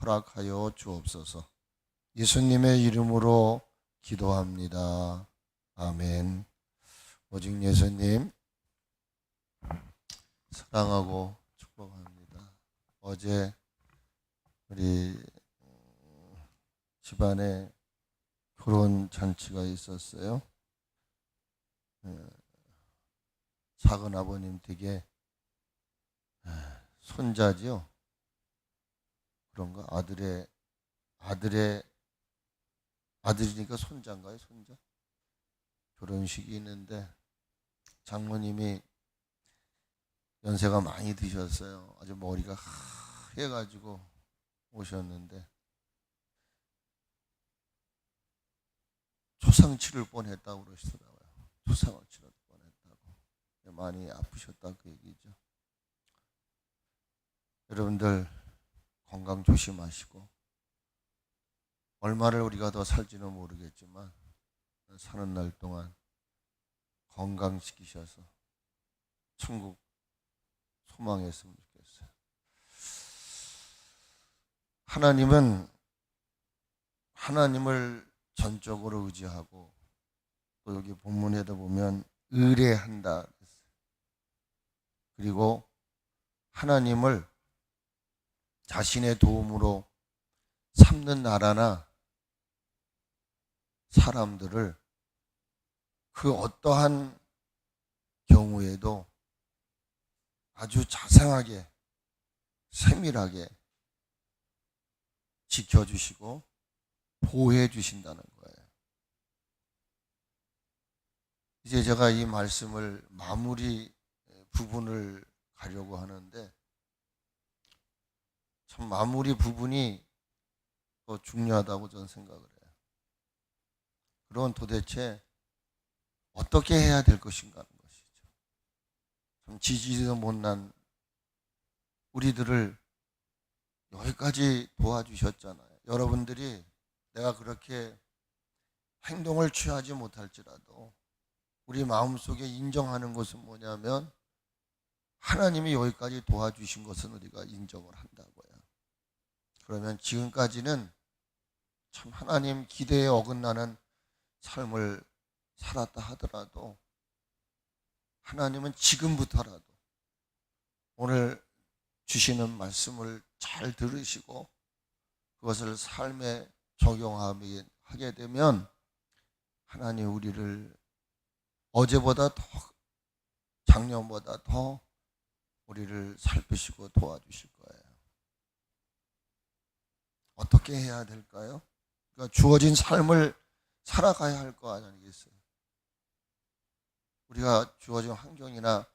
허락하여 주옵소서. 예수님의 이름으로 기도합니다. 아멘. 오직 예수님 사랑하고 축복합니다. 어제 우리 집안에 결혼 잔치가 있었어요. 작은 아버님 댁에 손자지요. 그런가? 아들이니까 손자인가요? 손자? 결혼식이 있는데 장모님이 연세가 많이 드셨어요. 아주 머리가 하얘가지고 오셨는데 초상을 치를 뻔했다고 그러시더라고요. 초상을 치를 뻔했다고. 많이 아프셨다 그 얘기죠. 여러분들 건강 조심하시고 얼마를 우리가 더 살지는 모르겠지만 사는 날 동안 건강시키셔서 천국 소망했으면 좋겠어요. 하나님을 전적으로 의지하고 또 여기 본문에도 보면 의뢰한다. 그리고 하나님을 자신의 도움으로 삼는 나라나 사람들을 그 어떠한 경우에도 아주 자상하게 세밀하게 지켜주시고 보호해 주신다는 거예요. 이제 제가 이 말씀을 마무리 부분을 가려고 하는데 참 마무리 부분이 더 중요하다고 저는 생각을 해요. 그럼 도대체 어떻게 해야 될 것인가 하는 것이죠. 참 지지도 못난 우리들을 여기까지 도와주셨잖아요. 여러분들이 내가 그렇게 행동을 취하지 못할지라도 우리 마음속에 인정하는 것은 뭐냐면 하나님이 여기까지 도와주신 것은 우리가 인정을 한다고요. 그러면 지금까지는 참 하나님 기대에 어긋나는 삶을 살았다 하더라도 하나님은 지금부터라도 오늘 주시는 말씀을 잘 들으시고 그것을 삶에 적용하게 되면 하나님 우리를 어제보다 더 작년보다 더 우리를 살피시고 도와주실 거예요. 어떻게 해야 될까요? 그러니까 주어진 삶을 살아가야 할 거 아니겠어요? 우리가 주어진 환경이나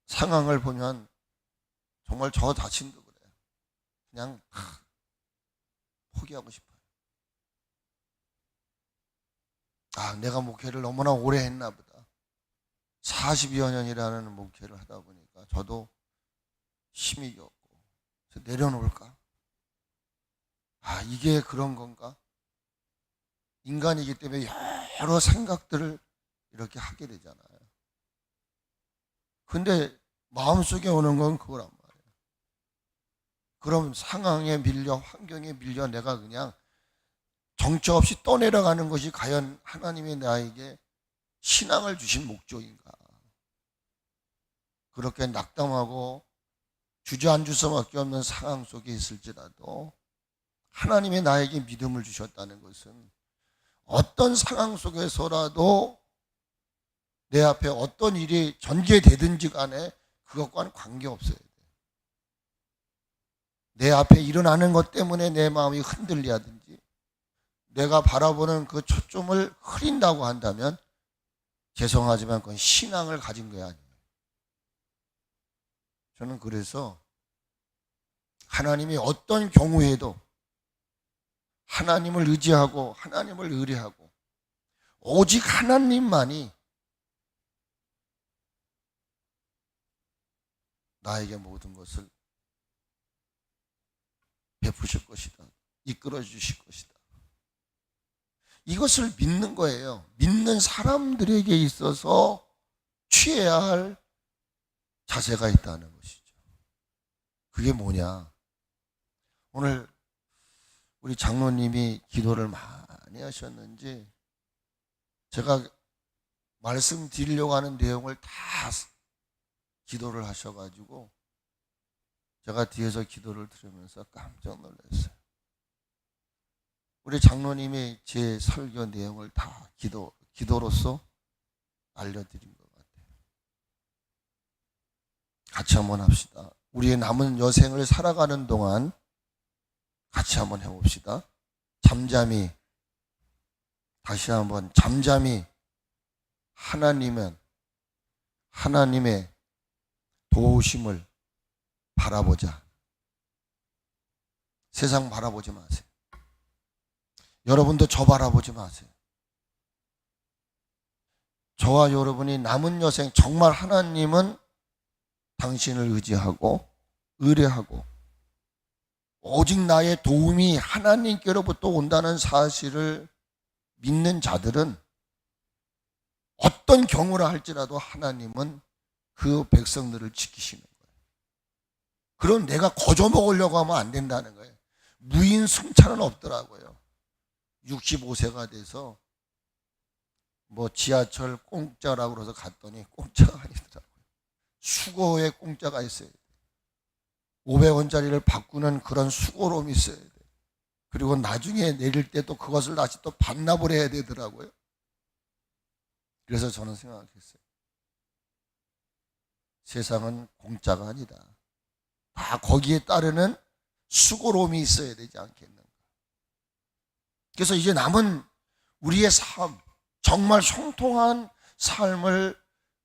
상황을 보면 정말 저 자신도 그래요. 그냥 포기하고 싶어요. 내가 목회를 너무나 오래 했나 보다. 40여 년이라는 목회를 하다 보니까 저도 힘이 없고 내려놓을까? 이게 그런 건가? 인간이기 때문에 여러 생각들을 이렇게 하게 되잖아요. 근데 마음속에 오는 건 그거란 말이에요. 그럼 상황에 밀려 환경에 밀려 내가 그냥 정처 없이 떠내려가는 것이 과연 하나님이 나에게 신앙을 주신 목적인가? 그렇게 낙담하고 주저앉을 수밖에 없는 상황 속에 있을지라도 하나님이 나에게 믿음을 주셨다는 것은 어떤 상황 속에서라도 내 앞에 어떤 일이 전개되든지 간에 그것과는 관계없어야 돼. 내 앞에 일어나는 것 때문에 내 마음이 흔들리든지 내가 바라보는 그 초점을 흐린다고 한다면 죄송하지만 그건 신앙을 가진 게 아니에요. 저는 그래서 하나님이 어떤 경우에도 하나님을 의지하고 하나님을 의뢰하고 오직 하나님만이 나에게 모든 것을 베푸실 것이다. 이끌어 주실 것이다. 이것을 믿는 거예요. 믿는 사람들에게 있어서 취해야 할 자세가 있다는 것이죠. 그게 뭐냐? 오늘 우리 장로님이 기도를 많이 하셨는지 제가 말씀드리려고 하는 내용을 다 기도를 하셔가지고 제가 뒤에서 기도를 들으면서 깜짝 놀랐어요. 우리 장로님이 제 설교 내용을 다 기도로서 알려드린 것 같아요. 같이 한번 합시다. 우리의 남은 여생을 살아가는 동안 같이 한번 해봅시다. 잠잠히, 다시 한번 잠잠히 하나님의 도우심을 바라보자. 세상 바라보지 마세요. 여러분도 저 바라보지 마세요. 저와 여러분이 남은 여생 정말 하나님은 당신을 의지하고 의뢰하고 오직 나의 도움이 하나님께로부터 온다는 사실을 믿는 자들은 어떤 경우라 할지라도 하나님은 그 백성들을 지키시는 거예요. 그럼 내가 거저 먹으려고 하면 안 된다는 거예요. 무인승차는 없더라고요. 65세가 돼서 뭐 지하철 공짜라고 그래서 갔더니 공짜가 아니더라고요. 수고에 공짜가 있어야 돼요. 500원짜리를 바꾸는 그런 수고로움이 있어야 돼요. 그리고 나중에 내릴 때도 그것을 다시 또 반납을 해야 되더라고요. 그래서 저는 생각했어요. 세상은 공짜가 아니다. 다 거기에 따르는 수고로움이 있어야 되지 않겠는가. 그래서 이제 남은 우리의 삶, 정말 형통한 삶을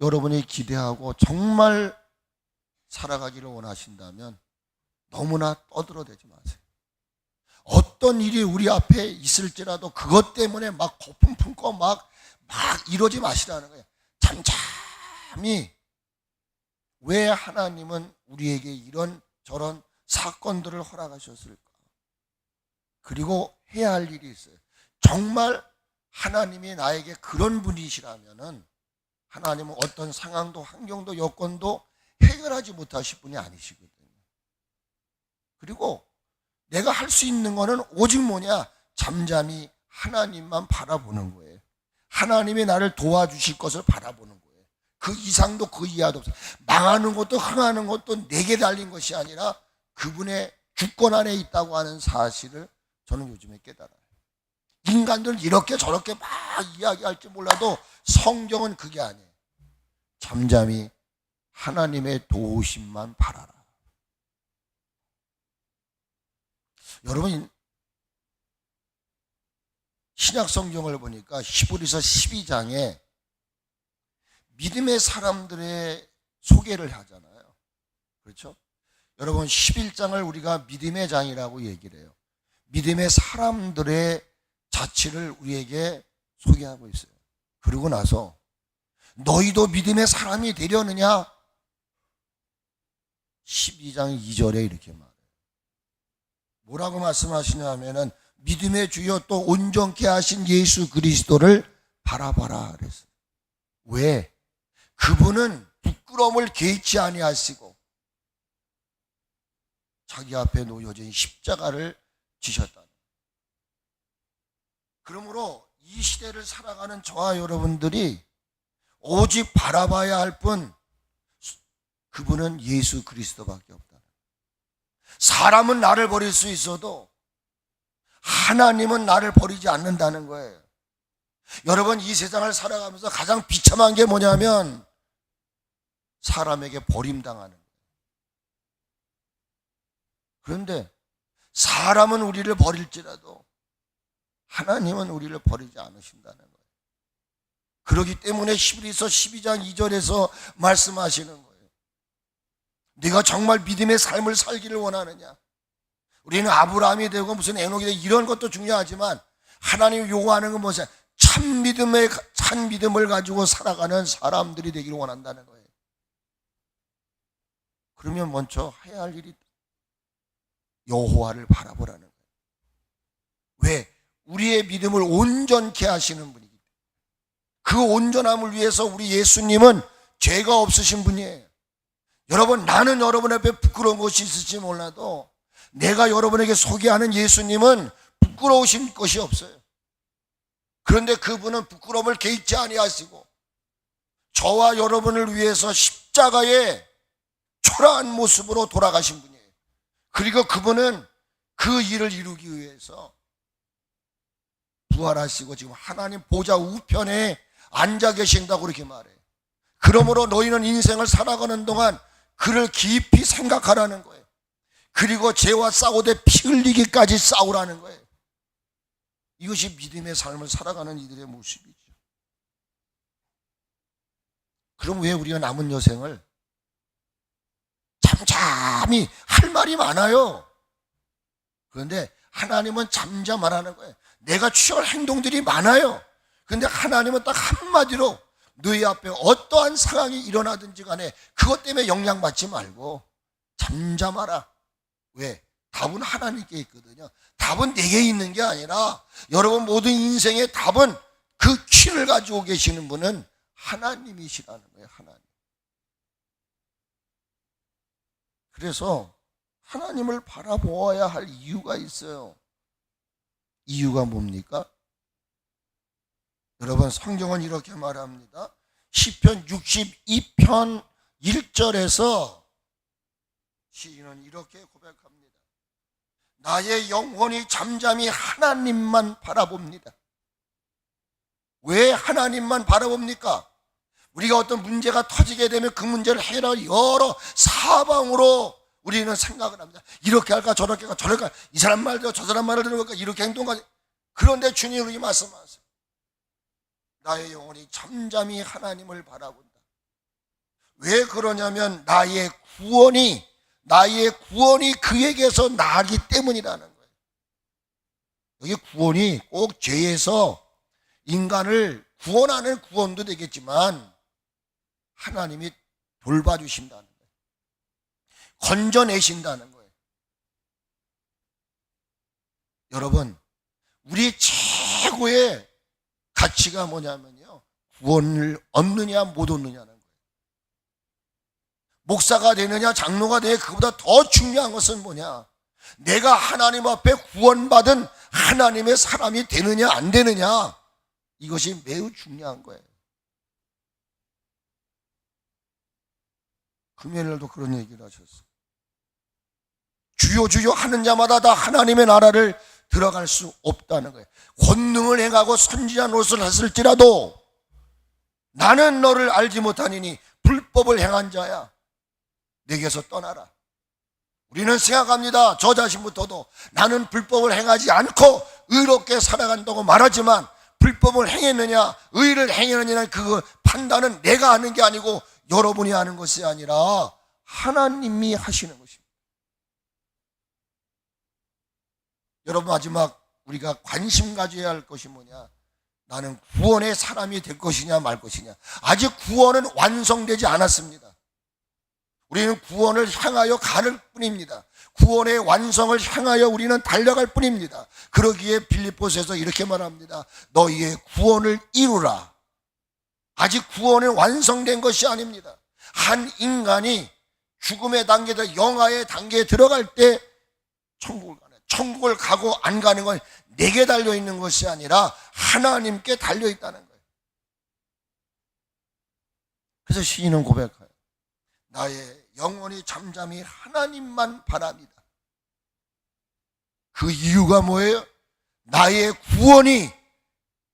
여러분이 기대하고 정말 살아가기를 원하신다면 너무나 떠들어대지 마세요. 어떤 일이 우리 앞에 있을지라도 그것 때문에 막 거품 품고 막 이러지 마시라는 거예요. 잠잠히 왜 하나님은 우리에게 이런 저런 사건들을 허락하셨을까? 그리고 해야 할 일이 있어요. 정말 하나님이 나에게 그런 분이시라면은 하나님은 어떤 상황도 환경도 여건도 해결하지 못하실 분이 아니시거든요. 그리고 내가 할 수 있는 거는 오직 뭐냐? 잠잠히 하나님만 바라보는 거예요. 하나님이 나를 도와주실 것을 바라보는 거예요. 그 이상도 그 이하도 없어요. 망하는 것도 흥하는 것도 내게 달린 것이 아니라 그분의 주권 안에 있다고 하는 사실을 저는 요즘에 깨달아요. 인간들은 이렇게 저렇게 막 이야기할지 몰라도 성경은 그게 아니에요. 잠잠히 하나님의 도우심만 바라라. 여러분, 신약 성경을 보니까 히브리서 12장에 믿음의 사람들의 소개를 하잖아요. 그렇죠? 여러분, 11장을 우리가 믿음의 장이라고 얘기를 해요. 믿음의 사람들의 자취를 우리에게 소개하고 있어요. 그러고 나서 너희도 믿음의 사람이 되려느냐? 12장 2절에 이렇게 말해요. 뭐라고 말씀하시냐면은 믿음의 주여 또 온전케 하신 예수 그리스도를 바라봐라 그랬어요. 왜? 그분은 부끄러움을 개의치 아니하시고 자기 앞에 놓여진 십자가를 지셨다. 그러므로 이 시대를 살아가는 저와 여러분들이 오직 바라봐야 할 분, 그분은 예수 그리스도밖에 없다. 사람은 나를 버릴 수 있어도 하나님은 나를 버리지 않는다는 거예요. 여러분, 이 세상을 살아가면서 가장 비참한 게 뭐냐면 사람에게 버림당하는 거예요. 그런데 사람은 우리를 버릴지라도 하나님은 우리를 버리지 않으신다는 거예요. 그렇기 때문에 히브리서 12장 2절에서 말씀하시는 거예요. 네가 정말 믿음의 삶을 살기를 원하느냐? 우리는 아브라함이 되고 무슨 에녹이 되고 이런 것도 중요하지만 하나님이 요구하는 건 무엇이냐? 참 믿음을 가지고 살아가는 사람들이 되기를 원한다는 거예요. 그러면 먼저 해야 할 일이 여호와를 바라보라는 거예요. 왜? 우리의 믿음을 온전케 하시는 분이기 때문에. 그 온전함을 위해서 우리 예수님은 죄가 없으신 분이에요. 여러분, 나는 여러분 앞에 부끄러운 것이 있을지 몰라도 내가 여러분에게 소개하는 예수님은 부끄러우신 것이 없어요. 그런데 그분은 부끄러움을 개의치 아니하시고 저와 여러분을 위해서 십자가에 초라한 모습으로 돌아가신 분이에요. 그리고 그분은 그 일을 이루기 위해서 부활하시고 지금 하나님 보좌 우편에 앉아 계신다고 그렇게 말해요. 그러므로 너희는 인생을 살아가는 동안 그를 깊이 생각하라는 거예요. 그리고 죄와 싸우되 피 흘리기까지 싸우라는 거예요. 이것이 믿음의 삶을 살아가는 이들의 모습이죠. 그럼 왜 우리가 남은 여생을 잠잠히 할 말이 많아요. 그런데 하나님은 잠잠하라는 거예요. 내가 취할 행동들이 많아요. 그런데 하나님은 딱 한마디로 너희 앞에 어떠한 상황이 일어나든지 간에 그것 때문에 영향받지 말고 잠잠하라. 왜? 답은 하나님께 있거든요. 답은 내게 있는 게 아니라 여러분 모든 인생의 답은 그 키를 가지고 계시는 분은 하나님이시라는 거예요. 하나님. 그래서 하나님을 바라보아야 할 이유가 있어요. 이유가 뭡니까? 여러분 성경은 이렇게 말합니다. 시편 62편 1절에서 시인은 이렇게 고백합니다. 나의 영혼이 잠잠히 하나님만 바라봅니다. 왜 하나님만 바라봅니까? 우리가 어떤 문제가 터지게 되면 그 문제를 해결할 여러 사방으로 우리는 생각을 합니다. 이렇게 할까 저렇게 할까 저렇게 할까 이 사람 말대로 저 사람 말을 들어볼까 이렇게 행동하지. 그런데 주님이 그렇게 말씀하세요. 나의 영혼이 잠잠히 하나님을 바라본다. 왜 그러냐면 나의 구원이 그에게서 나기 때문이라는 거예요. 여기 구원이 꼭 죄에서 인간을 구원하는 구원도 되겠지만 하나님이 돌봐주신다는 거예요. 건져내신다는 거예요. 여러분, 우리 최고의 가치가 뭐냐면요, 구원을 얻느냐 못 얻느냐는 거예요. 목사가 되느냐 장로가 되느냐 그보다 더 중요한 것은 뭐냐, 내가 하나님 앞에 구원받은 하나님의 사람이 되느냐 안 되느냐, 이것이 매우 중요한 거예요. 금요일날도 그런 얘기를 하셨어요. 주여 주여 하는 자마다 다 하나님의 나라를 들어갈 수 없다는 거예요. 권능을 행하고 선지자 노릇을 했을지라도 나는 너를 알지 못하니니 불법을 행한 자야, 내게서 떠나라. 우리는 생각합니다. 저 자신부터도 나는 불법을 행하지 않고 의롭게 살아간다고 말하지만 불법을 행했느냐 의를 행했느냐는 그 판단은 내가 하는 게 아니고 여러분이 하는 것이 아니라 하나님이 하시는 것입니다. 여러분, 마지막 우리가 관심 가져야 할 것이 뭐냐, 나는 구원의 사람이 될 것이냐 말 것이냐. 아직 구원은 완성되지 않았습니다. 우리는 구원을 향하여 가는 뿐입니다. 구원의 완성을 향하여 우리는 달려갈 뿐입니다. 그러기에 빌립보서에서 이렇게 말합니다. 너희의 구원을 이루라. 아직 구원은 완성된 것이 아닙니다. 한 인간이 죽음의 단계에서 영화의 단계에 들어갈 때 천국을 가고 안 가는 건 내게 달려있는 것이 아니라 하나님께 달려있다는 거예요. 그래서 시인은 고백해요. 나의 영혼이 잠잠히 하나님만 바랍니다. 그 이유가 뭐예요? 나의 구원이,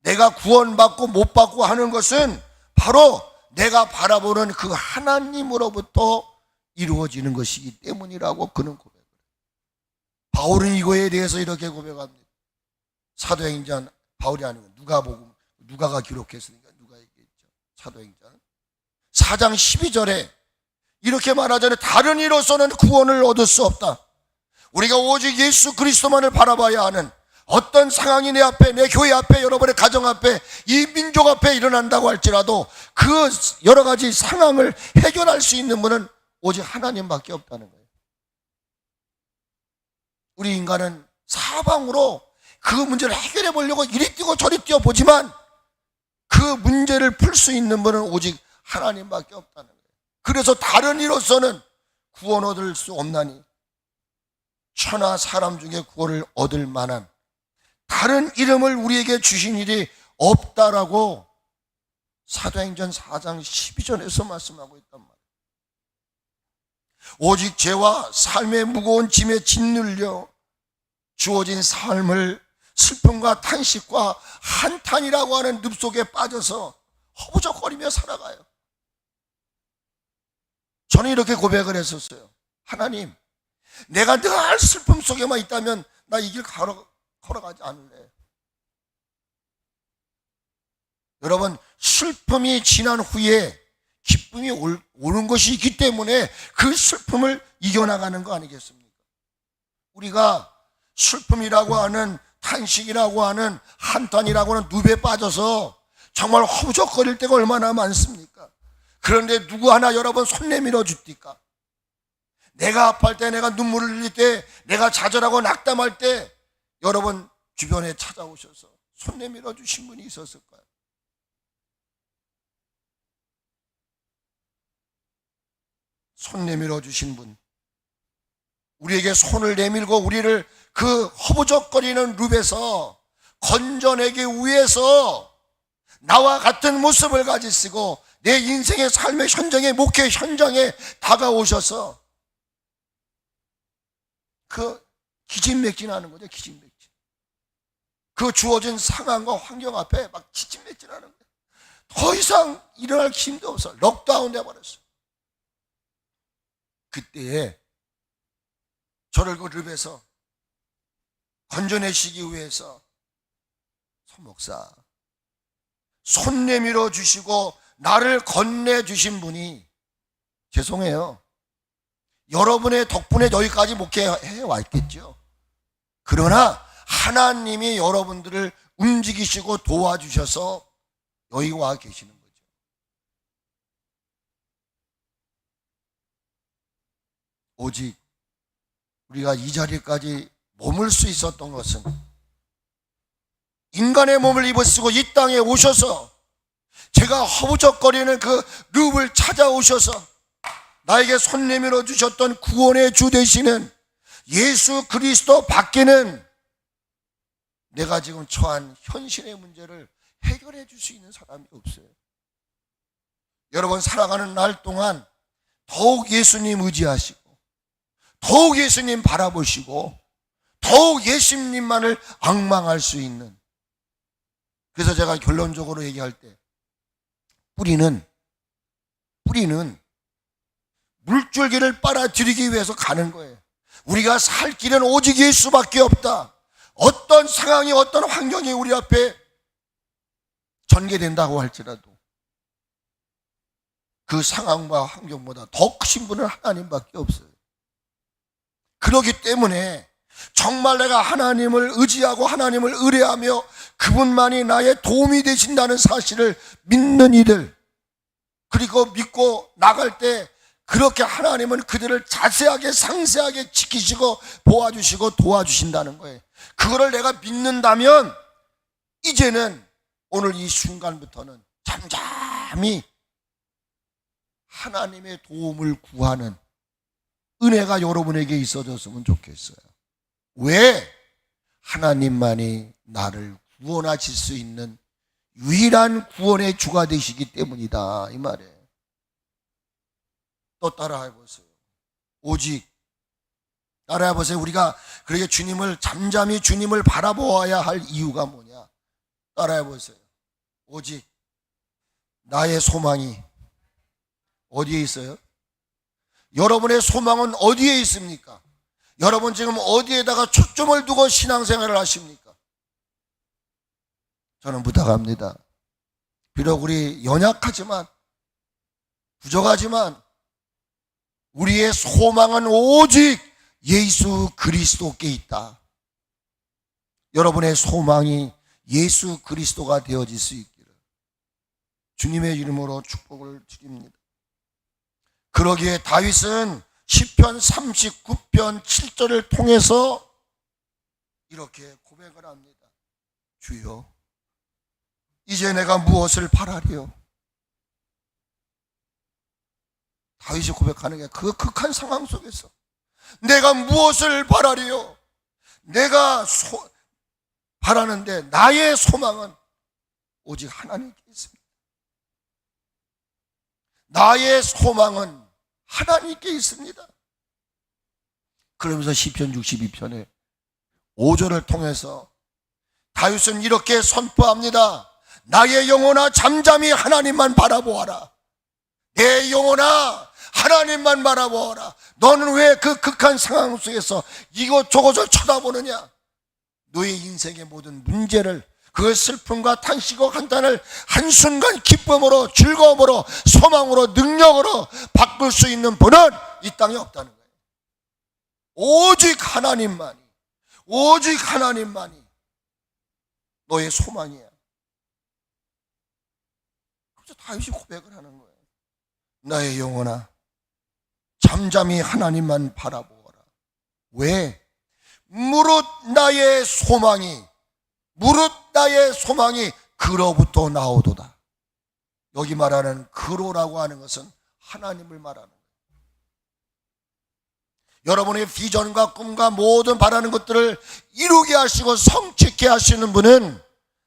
내가 구원받고 못 받고 하는 것은 바로 내가 바라보는 그 하나님으로부터 이루어지는 것이기 때문이라고 그는 고백을 해요. 바울은 이거에 대해서 이렇게 고백합니다. 사도행전, 바울이 아니고 누가가 기록했으니까 누가 얘기했죠. 사도행전 4장 12절에 이렇게 말하자면 다른 이로서는 구원을 얻을 수 없다. 우리가 오직 예수 그리스도만을 바라봐야 하는, 어떤 상황이 내 앞에, 내 교회 앞에, 여러분의 가정 앞에, 이 민족 앞에 일어난다고 할지라도 그 여러 가지 상황을 해결할 수 있는 분은 오직 하나님밖에 없다는 거예요. 우리 인간은 사방으로 그 문제를 해결해 보려고 이리 뛰고 저리 뛰어보지만 그 문제를 풀 수 있는 분은 오직 하나님밖에 없다는 거예요. 그래서 다른 이로서는 구원 얻을 수 없나니 천하 사람 중에 구원을 얻을 만한 다른 이름을 우리에게 주신 일이 없다라고 사도행전 4장 12절에서 말씀하고 있단 말이에요. 오직 죄와 삶의 무거운 짐에 짓눌려 주어진 삶을 슬픔과 탄식과 한탄이라고 하는 늪 속에 빠져서 허부적거리며 살아가요. 저는 이렇게 고백을 했었어요. 하나님, 내가 늘 슬픔 속에만 있다면 나 이 길 걸어가지 않을래. 여러분, 슬픔이 지난 후에 기쁨이 오는 것이 있기 때문에 그 슬픔을 이겨나가는 거 아니겠습니까? 우리가 슬픔이라고 하는, 탄식이라고 하는, 한탄이라고 하는 늪에 빠져서 정말 허우적거릴 때가 얼마나 많습니까? 그런데 누구 하나 여러분 손 내밀어 줍니까? 내가 아파할 때, 내가 눈물을 흘릴 때, 내가 좌절하고 낙담할 때 여러분 주변에 찾아오셔서 손 내밀어 주신 분이 있었을까요? 손 내밀어 주신 분, 우리에게 손을 내밀고 우리를 그 허부적거리는 룹에서 건져내기 위해서 나와 같은 모습을 가지시고 내 인생의 삶의 현장에, 목회 현장에 다가오셔서 그 기진맥진하는 거죠. 기진맥진. 그 주어진 상황과 환경 앞에 막 기진맥진하는 거예요. 더 이상 일어날 힘도 없어. 럭다운 돼버렸어. 그때에 저를 그 릅에서 건져내시기 위해서 목사 손 내밀어 주시고 나를 건네주신 분이, 죄송해요, 여러분의 덕분에 여기까지 목회해 왔겠죠. 그러나 하나님이 여러분들을 움직이시고 도와주셔서 여기 와 계시는 거죠. 오직 우리가 이 자리까지 머물 수 있었던 것은 인간의 몸을 입으시고 이 땅에 오셔서 제가 허우적거리는 그 룹을 찾아오셔서 나에게 손 내밀어 주셨던 구원의 주 되시는 예수 그리스도 밖에는 내가 지금 처한 현실의 문제를 해결해 줄 수 있는 사람이 없어요. 여러분, 살아가는 날 동안 더욱 예수님 의지하시고 더욱 예수님 바라보시고 더욱 예수님만을 앙망할 수 있는, 그래서 제가 결론적으로 얘기할 때 뿌리는 물줄기를 빨아들이기 위해서 가는 거예요. 우리가 살 길은 오직 예수밖에 없다. 어떤 상황이, 어떤 환경이 우리 앞에 전개된다고 할지라도 그 상황과 환경보다 더 크신 분은 하나님밖에 없어요. 그렇기 때문에 정말 내가 하나님을 의지하고 하나님을 의뢰하며 그분만이 나의 도움이 되신다는 사실을 믿는 이들, 그리고 믿고 나갈 때 그렇게 하나님은 그들을 자세하게 상세하게 지키시고 보아주시고 도와주신다는 거예요. 그거를 내가 믿는다면 이제는 오늘 이 순간부터는 잠잠히 하나님의 도움을 구하는 은혜가 여러분에게 있어졌으면 좋겠어요. 왜? 하나님만이 나를 구원하실 수 있는 유일한 구원의 주가 되시기 때문이다, 이 말이에요. 또 따라해 보세요. 오직, 따라해 보세요. 우리가 그렇게 주님을, 잠잠히 주님을 바라보아야 할 이유가 뭐냐? 따라해 보세요. 오직 나의 소망이 어디에 있어요? 여러분의 소망은 어디에 있습니까? 여러분 지금 어디에다가 초점을 두고 신앙생활을 하십니까? 저는 부탁합니다. 비록 우리 연약하지만, 부족하지만 우리의 소망은 오직 예수 그리스도께 있다. 여러분의 소망이 예수 그리스도가 되어질 수 있기를 주님의 이름으로 축복을 드립니다. 그러기에 다윗은 시편 39편 7절을 통해서 이렇게 고백을 합니다. 주여, 이제 내가 무엇을 바라리요? 다윗이 고백하는 게 그 극한 상황 속에서 내가 무엇을 바라리요? 내가 바라는데 나의 소망은 오직 하나님께 있습니다. 나의 소망은 하나님께 있습니다. 그러면서 시편 62편에 5절을 통해서 다윗은 이렇게 선포합니다. 나의 영혼아 잠잠히 하나님만 바라보아라. 내 영혼아 하나님만 바라보아라. 너는 왜 그 극한 상황 속에서 이것저것을 쳐다보느냐. 너의 인생의 모든 문제를, 그 슬픔과 탄식과 한탄을 한순간 기쁨으로, 즐거움으로, 소망으로, 능력으로 바꿀 수 있는 분은 이 땅에 없다는 거예요. 오직 하나님만이, 오직 하나님만이 너의 소망이야. 그래서 다윗이 고백을 하는 거예요. 나의 영혼아 잠잠히 하나님만 바라보아라. 왜? 무릇 나의 소망이 그로부터 나오도다. 여기 말하는 그로라고 하는 것은 하나님을 말하는 거예요. 여러분의 비전과 꿈과 모든 바라는 것들을 이루게 하시고 성취케 하시는 분은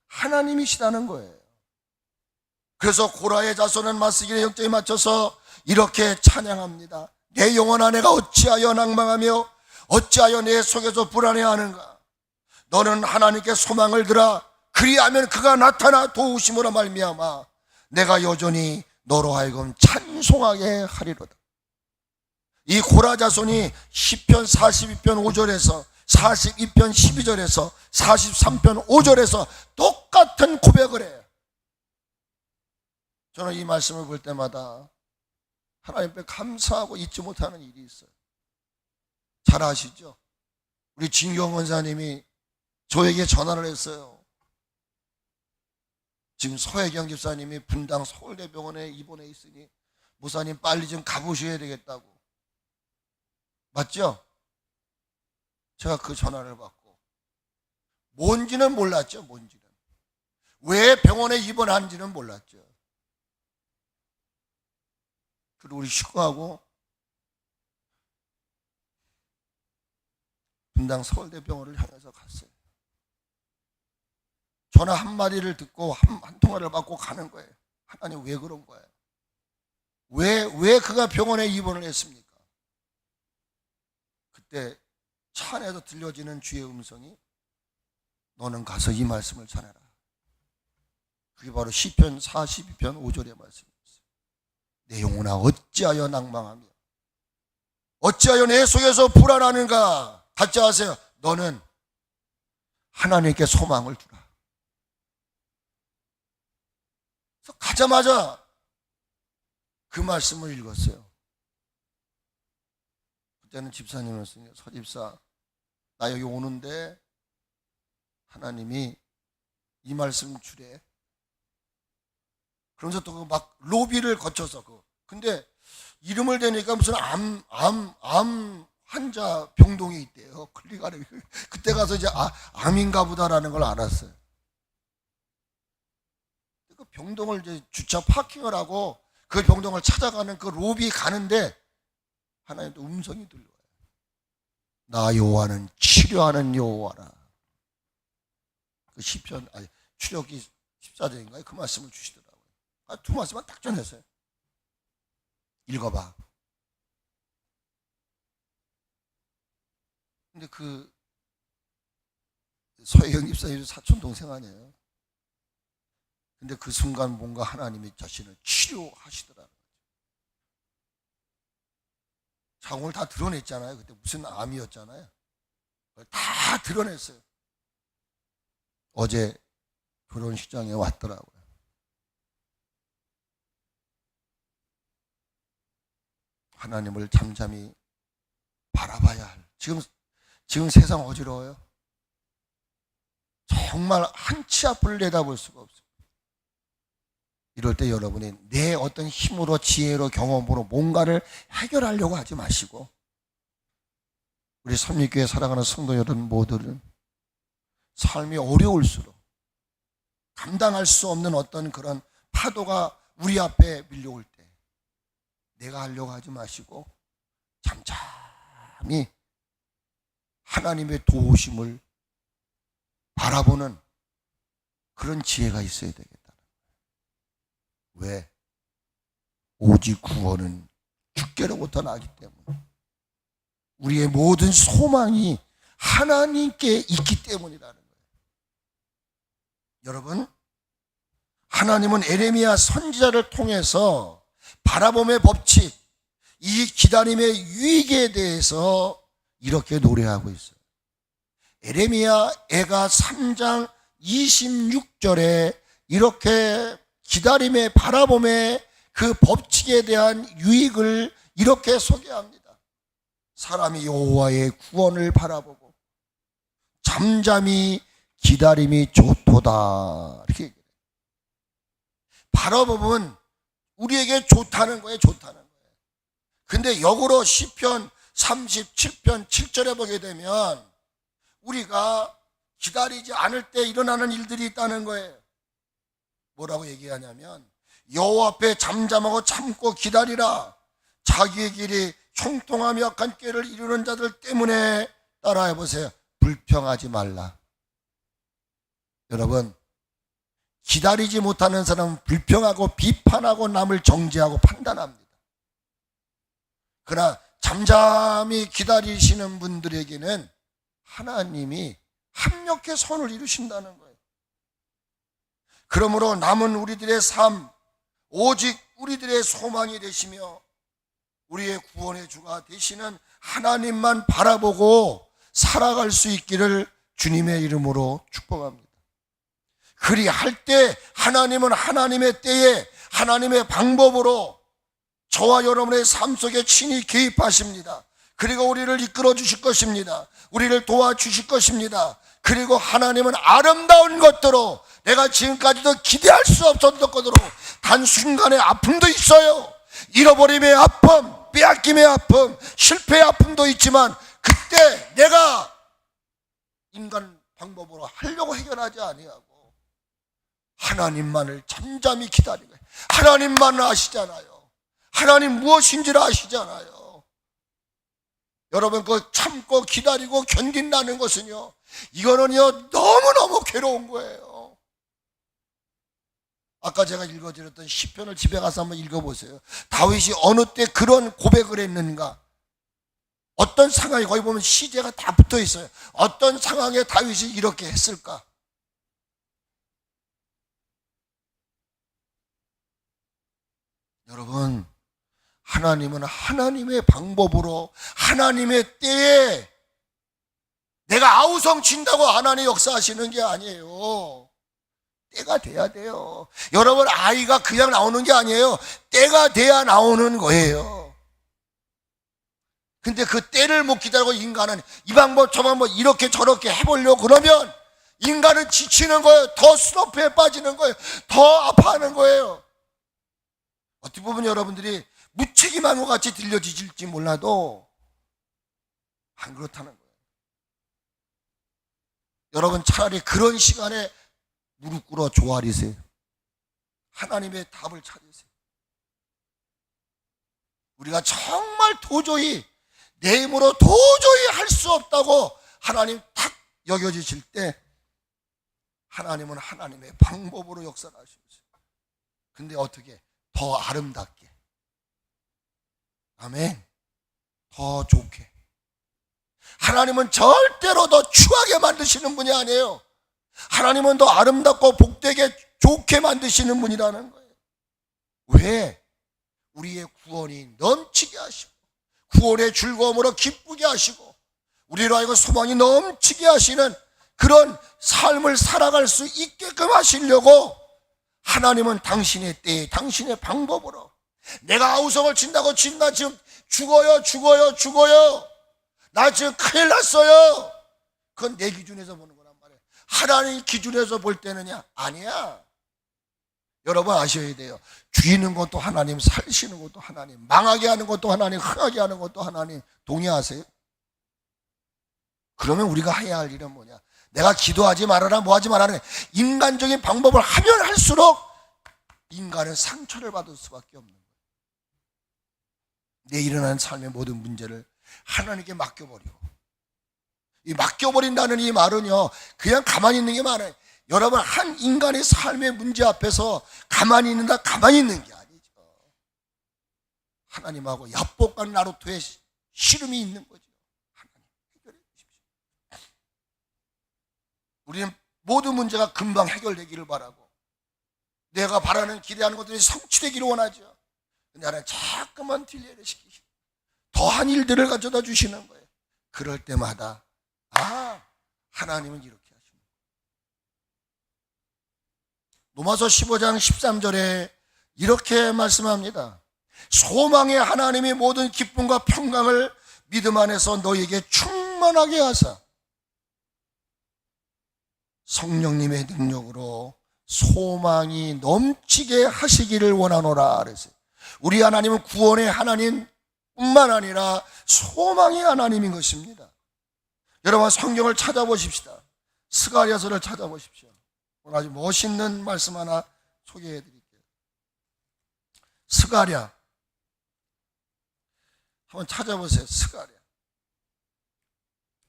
하나님이시다는 거예요. 그래서 고라의 자손은 마스길의 영적에 맞춰서 이렇게 찬양합니다. 내 영혼아 내가 어찌하여 낭망하며 어찌하여 내 속에서 불안해하는가. 너는 하나님께 소망을 들어 그리하면 그가 나타나 도우심으로 말미암아 내가 여전히 너로 하여금 찬송하게 하리로다. 이 고라 자손이 시편 42편 5절에서 42편 12절에서 43편 5절에서 똑같은 고백을 해요. 저는 이 말씀을 볼 때마다 하나님 앞에 감사하고 잊지 못하는 일이 있어요. 잘 아시죠? 우리 진경 원사님이 저에게 전화를 했어요. 지금 서혜경 집사님이 분당 서울대병원에 입원해 있으니 목사님 빨리 좀 가보셔야 되겠다고. 맞죠? 제가 그 전화를 받고 뭔지는 몰랐죠. 뭔지는 왜 병원에 입원한지는 몰랐죠. 그리고 우리 식구하고 분당 서울대병원을 향해서 갔어요. 전화 한마디를 듣고 한 통화를 받고 가는 거예요. 하나님 왜 그런 거예요? 왜 그가 병원에 입원을 했습니까? 그때 차 안에서 들려지는 주의 음성이 너는 가서 이 말씀을 전해라. 그게 바로 시편 42편 5절의 말씀이었어요. 내 영혼아 어찌하여 낭망하며 어찌하여 내 속에서 불안하는가. 같이 하세요. 너는 하나님께 소망을 두라. 그래서 가자마자 그 말씀을 읽었어요. 그때는 집사님이었으니까 서집사 나 여기 오는데 하나님이 이 말씀 주래. 그러면서 또 막 로비를 거쳐서 근데 이름을 대니까 무슨 암 환자 병동이 있대요. 클릭하는 그때 가서 이제 암인가 보다라는 걸 알았어요. 그 병동을 이제 주차 파킹을 하고 그 병동을 찾아가는 그 로비 가는데 하나님도 음성이 들려와요. 나 여호와는 치료하는 여호와라. 그 시편 출애굽기 14장인가요? 그 말씀을 주시더라고요. 두 말씀만 딱 전했어요. 읽어봐. 근데 그 서혜경 집사님 사촌 동생 아니에요. 근데 그 순간 뭔가 하나님이 자신을 치료하시더라고요. 자궁을 다 드러냈잖아요. 그때 무슨 암이었잖아요. 그걸 다 드러냈어요. 어제 결혼식장에 왔더라고요. 하나님을 잠잠히 바라봐야 할. 지금 세상 어지러워요. 정말 한 치 앞을 내다볼 수가 없어요. 이럴 때 여러분이 내 어떤 힘으로 지혜로 경험으로 뭔가를 해결하려고 하지 마시고 우리 삼립교회 사랑하는 성도 여러분 모두는 삶이 어려울수록 감당할 수 없는 어떤 그런 파도가 우리 앞에 밀려올 때 내가 하려고 하지 마시고 잠잠히 하나님의 도우심을 바라보시고 바라보는 그런 지혜가 있어야 되겠다. 왜? 오직 구원은 주께로부터 나기 때문에, 우리의 모든 소망이 하나님께 있기 때문이라는 거예요. 여러분, 하나님은 에레미야 선지자를 통해서 바라봄의 법칙, 이 기다림의 유익에 대해서 이렇게 노래하고 있어요. 에레미야가 3장 26절에 이렇게 기다림의 바라봄의 그 법칙에 대한 유익을 이렇게 소개합니다. 사람이 여호와의 구원을 바라보고 잠잠히 기다림이 좋도다. 이렇게 얘기해요. 바라보면 우리에게 좋다는 거예요. 좋다는 거예요. 근데 역으로 시편 37편 7절에 보게 되면 우리가 기다리지 않을 때 일어나는 일들이 있다는 거예요. 뭐라고 얘기하냐면, 여호와 앞에 잠잠하고 참고 기다리라. 자기의 길이 형통하며 악한 꾀를 이루는 자들 때문에, 따라해 보세요, 불평하지 말라. 여러분, 기다리지 못하는 사람은 불평하고 비판하고 남을 정죄하고 판단합니다. 그러나 잠잠히 기다리시는 분들에게는 하나님이 합력해 선을 이루신다는 거예요. 그러므로 남은 우리들의 삶, 오직 우리들의 소망이 되시며 우리의 구원의 주가 되시는 하나님만 바라보고 살아갈 수 있기를 주님의 이름으로 축복합니다. 그리할 때 하나님은 하나님의 때에 하나님의 방법으로 저와 여러분의 삶 속에 친히 개입하십니다. 그리고 우리를 이끌어 주실 것입니다. 우리를 도와주실 것입니다. 그리고 하나님은 아름다운 것대로, 내가 지금까지도 기대할 수 없었던 것으로 단순간의 아픔도 있어요. 잃어버림의 아픔, 빼앗김의 아픔, 실패의 아픔도 있지만 그때 내가 인간 방법으로 하려고 해결하지 아니하고 하나님만을 잠잠히 기다리고, 하나님만을 아시잖아요. 하나님 무엇인지를 아시잖아요. 여러분, 그 참고 기다리고 견딘다는 것은요, 이거는요 너무너무 괴로운 거예요. 아까 제가 읽어드렸던 시편을 집에 가서 한번 읽어보세요. 다윗이 어느 때 그런 고백을 했는가? 어떤 상황에, 거기 보면 시제가 다 붙어 있어요. 어떤 상황에 다윗이 이렇게 했을까? 여러분, 하나님은 하나님의 방법으로 하나님의 때에, 내가 아우성 친다고 하나님 역사하시는 게 아니에요. 때가 돼야 돼요. 여러분, 아이가 그냥 나오는 게 아니에요. 때가 돼야 나오는 거예요. 근데 그 때를 못 기다리고 인간은 이 방법 저 방법 이렇게 저렇게 해보려고 그러면 인간은 지치는 거예요. 더 슬럼프에 빠지는 거예요. 더 아파하는 거예요. 어떻게 보면 여러분들이 무책임한 것 같이 들려지실지 몰라도 안 그렇다는 거예요. 여러분, 차라리 그런 시간에 무릎 꿇어 조아리세요. 하나님의 답을 찾으세요. 우리가 정말 도저히 내 힘으로 도저히 할 수 없다고 하나님 탁 여겨지실 때 하나님은 하나님의 방법으로 역사를 하시죠. 근데 어떻게? 더 아름답게, 아멘, 더 좋게. 하나님은 절대로 더 추하게 만드시는 분이 아니에요. 하나님은 더 아름답고 복되게 좋게 만드시는 분이라는 거예요. 왜? 우리의 구원이 넘치게 하시고 구원의 즐거움으로 기쁘게 하시고 우리로 하여금 소망이 넘치게 하시는 그런 삶을 살아갈 수 있게끔 하시려고 하나님은 당신의 때에 당신의 방법으로, 내가 아우성을 친다고 나 지금 죽어요. 나 지금 큰일 났어요. 그건 내 기준에서 보는 거란 말이에요. 하나님 기준에서 볼 때는야, 아니야. 여러분 아셔야 돼요. 죽이는 것도 하나님, 살리시는 것도 하나님, 망하게 하는 것도 하나님, 흥하게 하는 것도 하나님. 동의하세요? 그러면 우리가 해야 할 일은 뭐냐? 내가 기도하지 말아라, 뭐 하지 말아라, 인간적인 방법을 하면 할수록 인간은 상처를 받을 수밖에 없는 거예요. 내 일어나는 삶의 모든 문제를 하나님께 맡겨버리고, 이 맡겨버린다는 이 말은요, 그냥 가만히 있는 게 많아요. 여러분, 한 인간의 삶의 문제 앞에서 가만히 있는다, 가만히 있는 게 아니죠. 하나님하고 야복과 나루토의 씨름이 있는 거죠. 하나님 해결해 주십시오. 우리는 모든 문제가 금방 해결되기를 바라고, 내가 바라는 기대하는 것들이 성취되기를 원하죠. 근데 하나님 자꾸만 딜레이를 시키시고 더한 일들을 가져다 주시는 거예요. 그럴 때마다 하나님은 이렇게 하십니다. 로마서 15장 13절에 이렇게 말씀합니다. 소망의 하나님이 모든 기쁨과 평강을 믿음 안에서 너희에게 충만하게 하사 성령님의 능력으로 소망이 넘치게 하시기를 원하노라 그랬어요. 우리 하나님은 구원의 하나님 뿐만 아니라 소망의 하나님인 것입니다. 여러분, 성경을 찾아보십시다. 스가랴서를 찾아보십시오. 오늘 아주 멋있는 말씀 하나 소개해 드릴게요. 스가랴 한번 찾아보세요.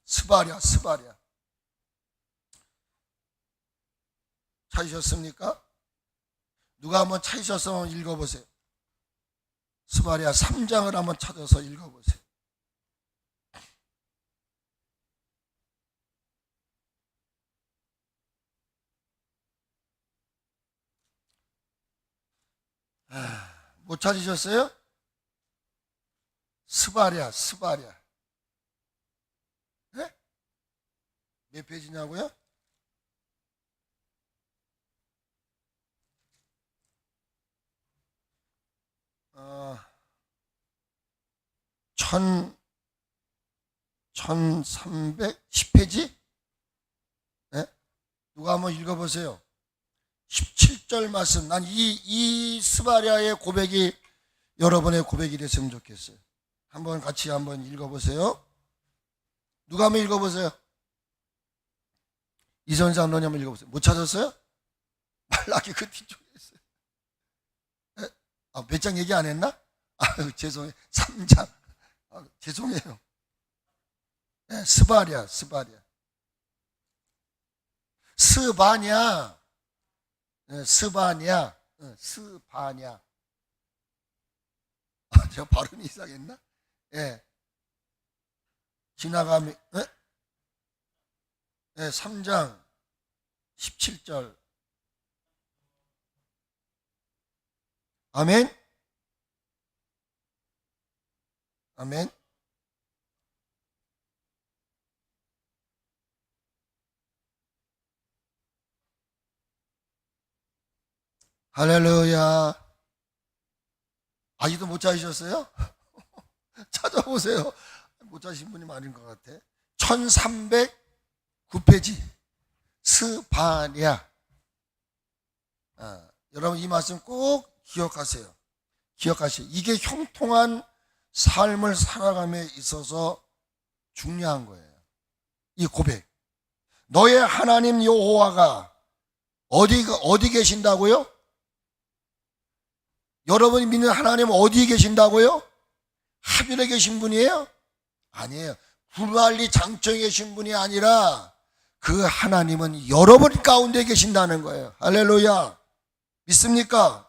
스바랴 찾으셨습니까? 누가 한번 찾으셨으면 읽어보세요. 스바랴 3장을 한번 찾아서 읽어보세요. 못 찾으셨어요? 스바랴 네? 몇 페이지냐고요? 어, 1310페이지? 네? 누가 한번 읽어보세요. 17절 말씀. 난 이 스바랴의 고백이 여러분의 고백이 됐으면 좋겠어요. 한번 같이 한번 읽어보세요. 누가 한번 읽어보세요. 이선상 너님 한번 읽어보세요. 못 찾았어요? 말라기 그 뒤쪽에 있어요. 몇 장 얘기 안 했나? 죄송해요. 3장. 죄송해요. 네, 스바랴. 스바냐. 제가 발음이 이상했나? 예. 지나가면, 3장 17절. 아멘. 할렐루야. 아직도 못 찾으셨어요? 찾아보세요. 못 찾으신 분이 많은 것 같아. 1309페이지 스바랴. 여러분, 이 말씀 꼭 기억하세요. 이게 형통한 삶을 살아감에 있어서 중요한 거예요. 이 고백. 너의 하나님 여호와가 어디 계신다고요? 여러분이 믿는 하나님은 어디에 계신다고요? 하늘에 계신 분이에요? 아니에요. 구말리 장정에 계신 분이 아니라 그 하나님은 여러분 가운데 계신다는 거예요. 할렐루야. 믿습니까?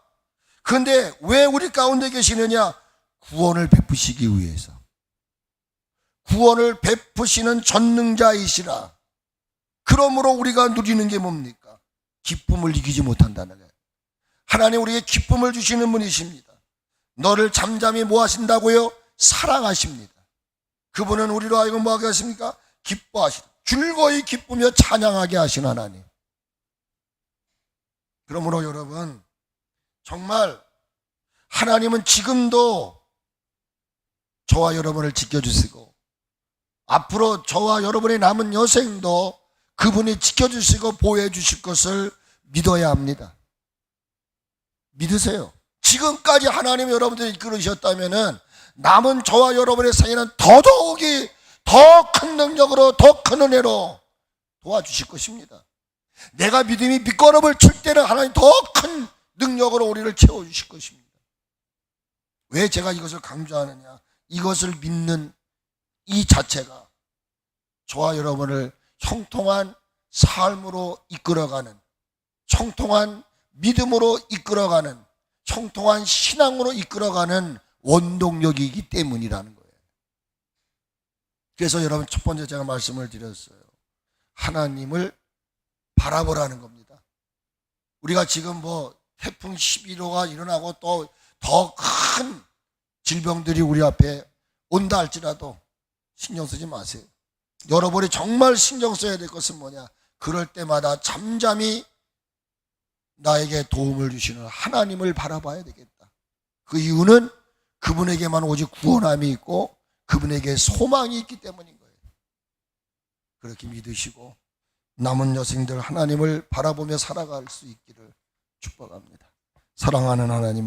그런데 왜 우리 가운데 계시느냐? 구원을 베푸시기 위해서. 구원을 베푸시는 전능자이시라. 그러므로 우리가 누리는 게 뭡니까? 기쁨을 이기지 못한다는 거예요. 하나님 우리에게 기쁨을 주시는 분이십니다. 너를 잠잠히 뭐 하신다고요? 사랑하십니다. 그분은 우리로 하여금 뭐 하게 하십니까? 기뻐하시다. 즐거이 기쁘며 찬양하게 하신 하나님. 그러므로 여러분, 정말 하나님은 지금도 저와 여러분을 지켜주시고 앞으로 저와 여러분의 남은 여생도 그분이 지켜주시고 보호해 주실 것을 믿어야 합니다. 믿으세요. 지금까지 하나님이 여러분들을 이끌으셨다면 남은 저와 여러분의 생에는 더더욱이 더 큰 능력으로, 더 큰 은혜로 도와주실 것입니다. 내가 믿음이 밑거름을 칠 때는 하나님 더 큰 능력으로 우리를 채워주실 것입니다. 왜 제가 이것을 강조하느냐? 이것을 믿는 이 자체가 저와 여러분을 형통한 삶으로 이끌어가는, 형통한 믿음으로 이끌어가는, 형통한 신앙으로 이끌어가는 원동력이기 때문이라는 거예요. 그래서 여러분, 첫 번째 제가 말씀을 드렸어요. 하나님을 바라보라는 겁니다. 우리가 지금 태풍 11호가 일어나고 또 더 큰 질병들이 우리 앞에 온다 할지라도 신경 쓰지 마세요. 여러분이 정말 신경 써야 될 것은 뭐냐? 그럴 때마다 잠잠히 나에게 도움을 주시는 하나님을 바라봐야 되겠다. 그 이유는 그분에게만 오직 구원함이 있고 그분에게 소망이 있기 때문인 거예요. 그렇게 믿으시고 남은 여생들 하나님을 바라보며 살아갈 수 있기를 축복합니다. 사랑하는 하나님